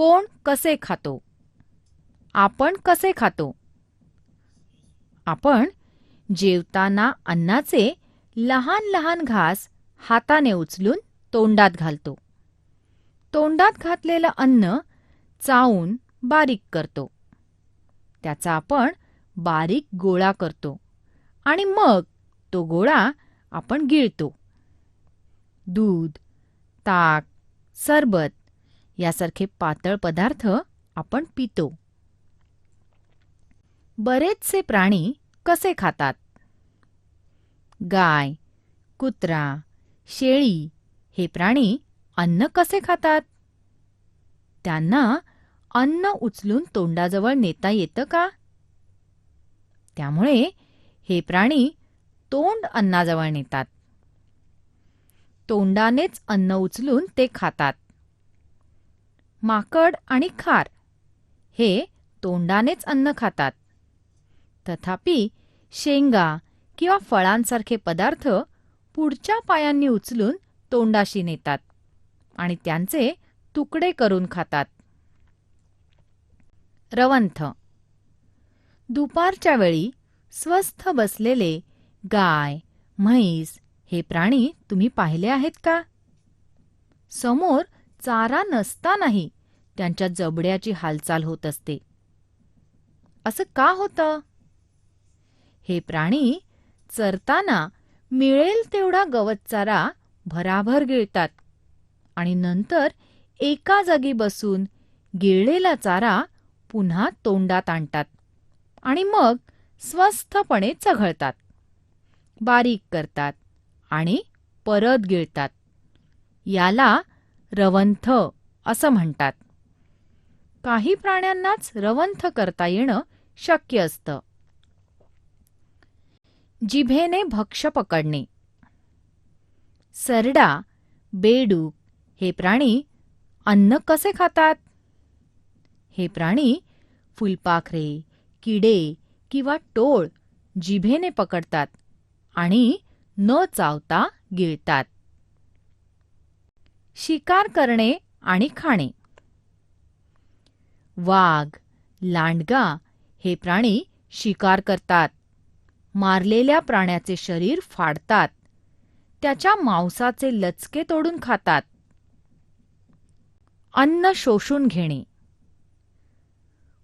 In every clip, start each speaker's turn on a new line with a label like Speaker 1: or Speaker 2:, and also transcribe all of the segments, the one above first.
Speaker 1: कोण कसे खातो? आपण कसे खातो? आपण जेवताना अन्नाचे लहान लहान घास हाताने उचलून तोंडात घालतो. तोंडात घातलेलं अन्न चावून बारीक करतो. त्याचा आपण बारीक गोळा करतो आणि मग तो गोळा आपण गिळतो. दूध, ताक, सरबत यासारखे पातळ पदार्थ आपण पितो. बरेचसे प्राणी कसे खातात? गाय, कुत्रा, शेळी हे प्राणी अन्न कसे खातात? त्यांना अन्न उचलून तोंडाजवळ नेता येतं का? त्यामुळे हे प्राणी तोंड अन्नाजवळ नेतात. तोंडानेच अन्न उचलून ते खातात. माकड आणि खार हे तोंडानेच अन्न खातात. तथापि शेंगा किंवा फळांसारखे पदार्थ पुढच्या पायांनी उचलून तोंडाशी नेतात आणि त्यांचे तुकडे करून खातात. रवंथ. दुपारच्या वेळी स्वस्थ बसलेले गाय, म्हैस हे प्राणी तुम्ही पाहिले आहेत का? समोर चारा नसतानाही त्यांच्या जबड्याची हालचाल होत असते. असं का होतं? हे प्राणी चरताना मिळेल तेवढा गवत चारा भराभर गिळतात आणि नंतर एका जागी बसून गिळलेला चारा पुन्हा तोंडात आणतात आणि मग स्वस्थपणे चघळतात, बारीक करतात आणि परत गिळतात. याला रवंथ असं म्हणतात. काही प्राण्यांनाच रवंथ करता येणं शक्य असतं. जिभेने भक्ष्य पकडणे. सरडा, बेडूक हे प्राणी अन्न कसे खातात? हे प्राणी फुलपाखरे, किडे किंवा टोळ जिभेने पकडतात आणि न चावता गिळतात. शिकार करणे आणि खाणे. वाघ, लांडगा हे प्राणी शिकार करतात. मारलेल्या प्राण्याचे शरीर फाडतात. त्याच्या मांसाचे लचके तोडून खातात. अन्न शोषून घेणे.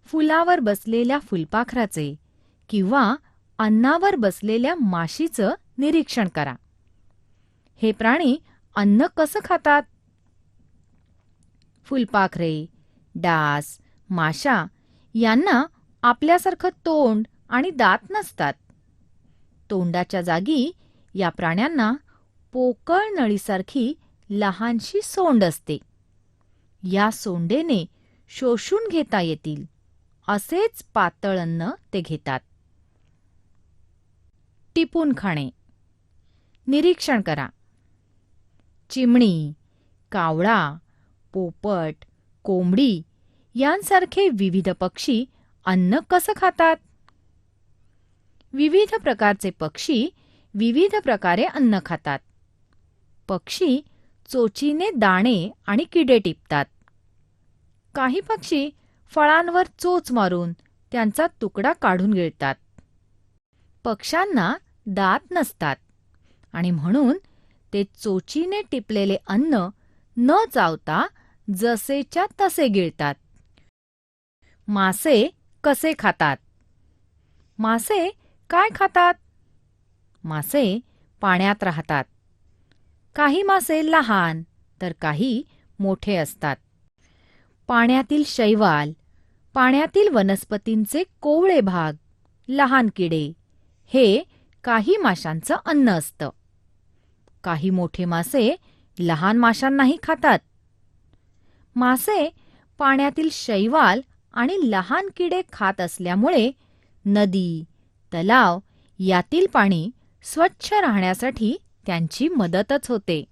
Speaker 1: फुलावर बसलेल्या फुलपाखराचे किंवा अन्नावर बसलेल्या माशीचं निरीक्षण करा. हे प्राणी अन्न कसं खातात? फुलपाखरे, डास, माशा यांना आपल्यासारखं तोंड आणि दात नसतात. तोंडाच्या जागी या प्राण्यांना पोकळ नळीसारखी लहानशी सोंड असते. या सोंडेने शोषून घेता येतील असेच पातळ अन्न ते घेतात. टिपून खाणे. निरीक्षण करा. चिमणी, कावळा, पोपट, कोंबडी यांसारखे विविध पक्षी अन्न कसं खातात? विविध प्रकारचे पक्षी विविध प्रकारे अन्न खातात. पक्षी चोचीने दाणे आणि किडे टिपतात. काही पक्षी फळांवर चोच मारून त्यांचा तुकडा काढून गिळतात. पक्ष्यांना दात नसतात आणि म्हणून ते चोचीने टिपलेले अन्न न चावता जसेच्या तसे गिळतात. मासे कसे खातात? मासे काय खातात? मासे पाण्यात राहतात. काही मासे लहान तर काही मोठे असतात. पाण्यातील शैवाल, पाण्यातील वनस्पतींचे कोवळे भाग, लहान किडे हे काही माशांचं अन्न असतं. काही मोठे मासे लहान माशांनाही खातात. मासे पाण्यातील शैवाल आणि लहान किडे खात असल्यामुळे नदी, तलाव यातील पाणी स्वच्छ राहण्यासाठी त्यांची मदतच होते.